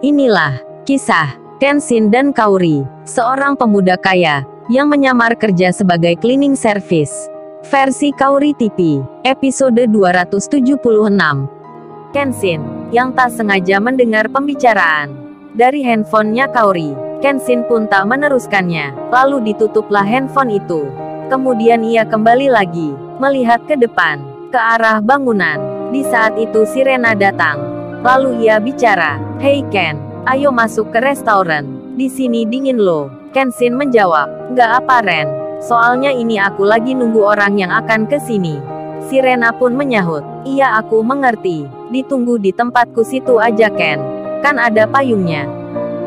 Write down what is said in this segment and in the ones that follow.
Inilah kisah Kenshin dan Kaori, seorang pemuda kaya yang menyamar kerja sebagai cleaning service. Versi Kaori TV, episode 276. Kenshin, yang tak sengaja mendengar pembicaraan dari handphonenya Kaori. Kenshin pun tak meneruskannya, lalu ditutuplah handphone itu. Kemudian ia kembali lagi, melihat ke depan, ke arah bangunan. Di saat itu Sirena datang. Lalu ia bicara, "Hei Ken, ayo masuk ke restoran. Di sini dingin loh." Kenshin menjawab, "Nggak apa Ren, soalnya ini aku lagi nunggu orang yang akan ke sini." Sirena pun menyahut, "Iya aku mengerti, ditunggu di tempatku situ aja Ken. Kan ada payungnya.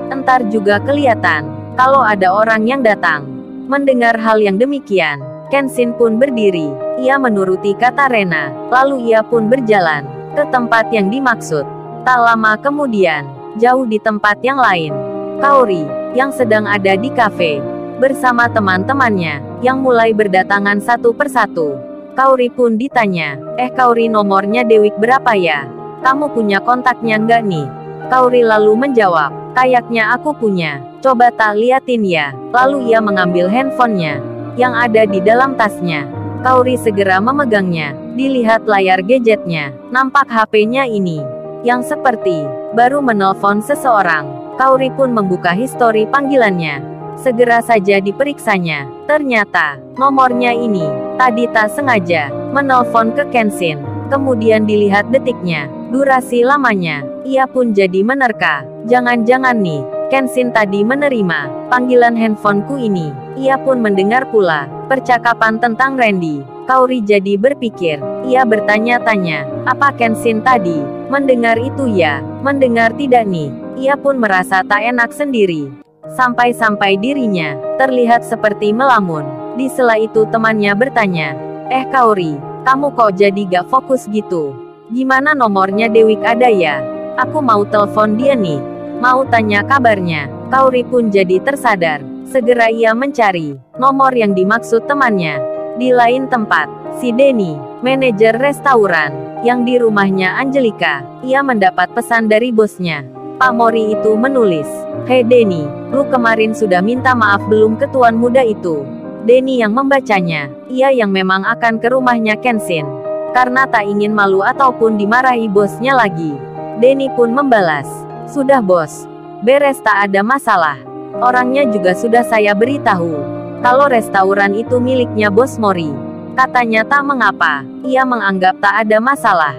Entar juga kelihatan, kalau ada orang yang datang." Mendengar hal yang demikian, Kenshin pun berdiri. Ia menuruti kata Rena, lalu ia pun berjalan ke tempat yang dimaksud. Tak lama kemudian, jauh di tempat yang lain, Kaori, yang sedang ada di kafe, bersama teman-temannya, yang mulai berdatangan satu persatu. Kaori pun ditanya, Kaori nomornya Dewi berapa ya? Kamu punya kontaknya nggak nih?" Kaori lalu menjawab, "Kayaknya aku punya, coba tak liatin ya." Lalu ia mengambil handphonenya, yang ada di dalam tasnya. Kaori segera memegangnya, dilihat layar gadgetnya, nampak HP-nya ini, yang seperti baru menelpon seseorang. Kaori pun membuka histori panggilannya. Segera saja diperiksanya, ternyata nomornya ini tadi tak sengaja menelpon ke Kenshin. Kemudian dilihat detiknya, durasi lamanya, ia pun jadi menerka. Jangan-jangan nih, Kenshin tadi menerima panggilan handphoneku ini. Ia pun mendengar pula percakapan tentang Randy. Kaori jadi berpikir, ia bertanya-tanya, apa Kenshin tadi mendengar itu ya? Mendengar tidak nih? Ia pun merasa tak enak sendiri. Sampai-sampai dirinya terlihat seperti melamun. Di sela itu temannya bertanya, Kaori, kamu kok jadi gak fokus gitu? Gimana nomornya Dewi ada ya? Aku mau telepon dia nih. Mau tanya kabarnya." Kaori pun jadi tersadar. Segera ia mencari nomor yang dimaksud temannya. Di lain tempat, si Denny, manajer restoran, yang di rumahnya Angelika, ia mendapat pesan dari bosnya. Pak Mori itu menulis, "Hei Denny, lu kemarin sudah minta maaf belum ke tuan muda itu?" Denny yang membacanya, ia yang memang akan ke rumahnya Kenshin, karena tak ingin malu ataupun dimarahi bosnya lagi. Denny pun membalas, "Sudah bos, beres tak ada masalah. Orangnya juga sudah saya beritahu. Kalau restoran itu miliknya bos Mori. Katanya tak mengapa, ia menganggap tak ada masalah.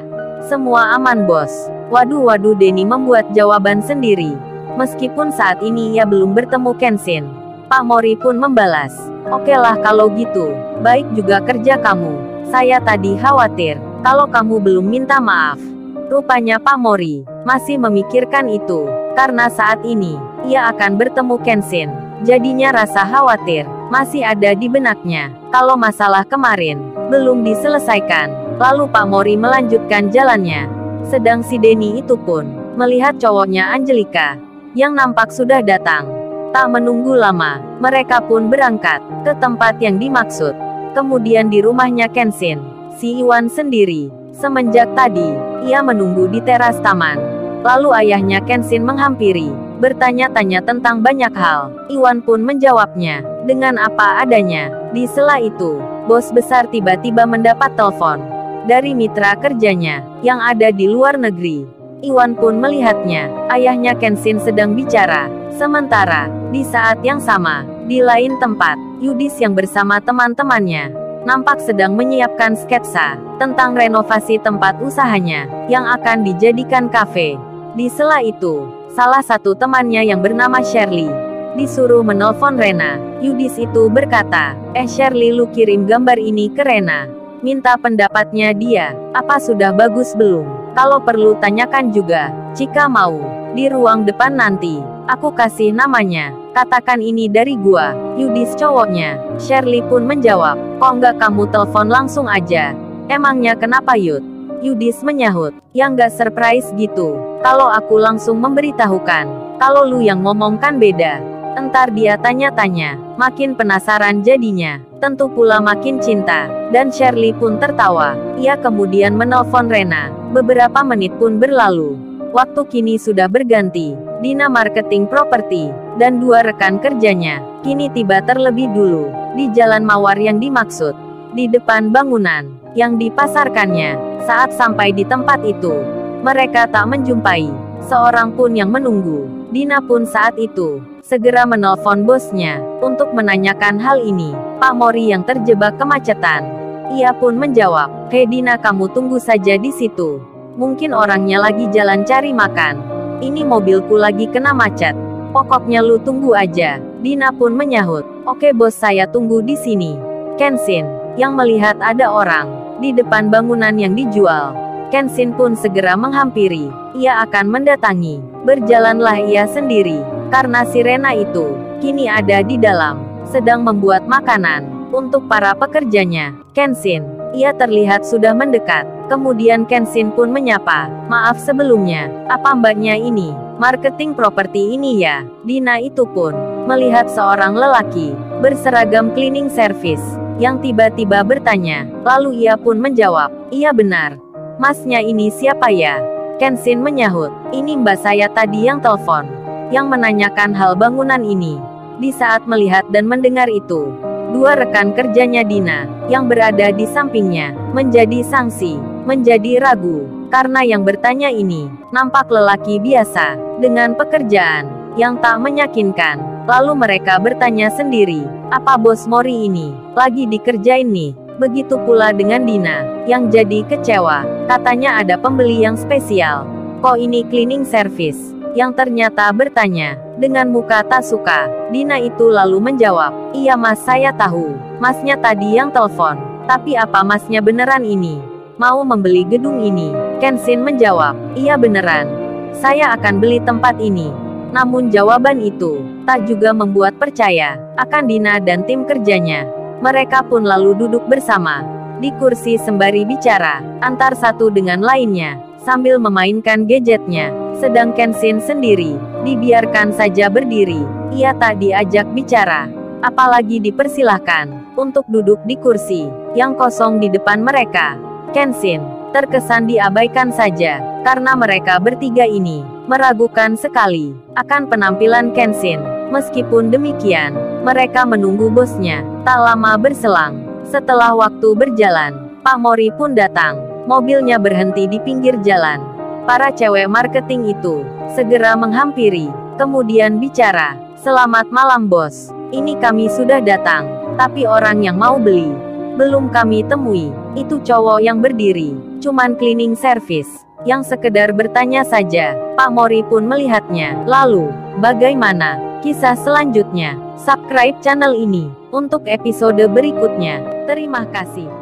Semua aman bos." Waduh Denny membuat jawaban sendiri. Meskipun saat ini ia belum bertemu Kenshin. Pak Mori pun membalas, "Oke lah kalau gitu, baik juga kerja kamu. Saya tadi khawatir, kalau kamu belum minta maaf." Rupanya Pak Mori masih memikirkan itu, karena saat ini, ia akan bertemu Kenshin. Jadinya rasa khawatir masih ada di benaknya, kalau masalah kemarin belum diselesaikan. Lalu Pak Mori melanjutkan jalannya. Sedang si Denny itu pun melihat cowoknya Angelika, yang nampak sudah datang. Tak menunggu lama, mereka pun berangkat ke tempat yang dimaksud. Kemudian di rumahnya Kenshin, si Iwan sendiri. Semenjak tadi, ia menunggu di teras taman. Lalu ayahnya Kenshin menghampiri, bertanya-tanya tentang banyak hal. Iwan pun menjawabnya dengan apa adanya. Di sela itu, bos besar tiba-tiba mendapat telepon dari mitra kerjanya yang ada di luar negeri. Iwan pun melihatnya, ayahnya Kenshin sedang bicara. Sementara, di saat yang sama, di lain tempat, Yudis yang bersama teman-temannya nampak sedang menyiapkan sketsa tentang renovasi tempat usahanya yang akan dijadikan kafe. Di sela itu, salah satu temannya yang bernama Shirley disuruh menelpon Rena. Yudis itu berkata, Shirley, lu kirim gambar ini ke Rena. Minta pendapatnya dia, apa sudah bagus belum? Kalau perlu tanyakan juga, jika mau, di ruang depan nanti, aku kasih namanya. Katakan ini dari gua." Yudis cowoknya. Shirley pun menjawab, "Kok nggak kamu telepon langsung aja? Emangnya kenapa Yud?" Yudis menyahut, "Yang nggak surprise gitu. Kalau aku langsung memberitahukan, kalau lu yang ngomong kan beda. Entar dia tanya-tanya, makin penasaran jadinya, tentu pula makin cinta." Dan Shirley pun tertawa. Ia kemudian menelpon Rena. Beberapa menit pun berlalu. Waktu kini sudah berganti. Dina marketing properti dan dua rekan kerjanya kini tiba terlebih dulu di Jalan Mawar yang dimaksud, di depan bangunan yang dipasarkannya. Saat sampai di tempat itu, mereka tak menjumpai seorang pun yang menunggu. Dina pun saat itu segera menelpon bosnya untuk menanyakan hal ini. Pak Mori yang terjebak kemacetan. Ia pun menjawab, "Hei Dina, kamu tunggu saja di situ. Mungkin orangnya lagi jalan cari makan. Ini mobilku lagi kena macet. Pokoknya lu tunggu aja." Dina pun menyahut, "Oke bos, saya tunggu di sini." Kenshin yang melihat ada orang di depan bangunan yang dijual. Kenshin pun segera menghampiri. Ia akan mendatangi. Berjalanlah ia sendiri, karena si Rena itu kini ada di dalam, sedang membuat makanan untuk para pekerjanya. Kenshin, ia terlihat sudah mendekat. Kemudian Kenshin pun menyapa, "Maaf sebelumnya, apa mbaknya ini marketing properti ini ya?" Dina itu pun melihat seorang lelaki berseragam cleaning service yang tiba-tiba bertanya. Lalu ia pun menjawab, "Iya benar. Masnya ini siapa ya?" Kenshin menyahut, "Ini mbak saya tadi yang telepon, yang menanyakan hal bangunan ini." Di saat melihat dan mendengar itu, dua rekan kerjanya Dina yang berada di sampingnya menjadi sangsi, menjadi ragu, karena yang bertanya ini nampak lelaki biasa dengan pekerjaan yang tak meyakinkan. Lalu mereka bertanya sendiri, "Apa bos Mori ini lagi dikerjain nih?" Begitu pula dengan Dina yang jadi kecewa, katanya ada pembeli yang spesial. "Kok ini cleaning service?" yang ternyata bertanya dengan muka tak suka. Dina itu lalu menjawab, "Iya mas, saya tahu. Masnya tadi yang telepon. Tapi apa masnya beneran ini mau membeli gedung ini?" Kenshin menjawab, "Iya beneran. Saya akan beli tempat ini." Namun jawaban itu tak juga membuat percaya akan Dina dan tim kerjanya. Mereka pun lalu duduk bersama di kursi sembari bicara antar satu dengan lainnya sambil memainkan gadgetnya. Sedang Kenshin sendiri dibiarkan saja berdiri. Ia tak diajak bicara, apalagi dipersilahkan untuk duduk di kursi yang kosong di depan mereka. Kenshin terkesan diabaikan saja karena mereka bertiga ini meragukan sekali akan penampilan Kenshin. Meskipun demikian, mereka menunggu bosnya. Tak lama berselang, setelah waktu berjalan, Pak Mori pun datang. Mobilnya berhenti di pinggir jalan. Para cewek marketing itu segera menghampiri, kemudian bicara, "Selamat malam bos. Ini kami sudah datang, tapi orang yang mau beli belum kami temui." Itu cowok yang berdiri, cuman cleaning service, yang sekedar bertanya saja. Pak Mori pun melihatnya. Lalu, bagaimana kisah selanjutnya? Subscribe channel ini untuk episode berikutnya. Terima kasih.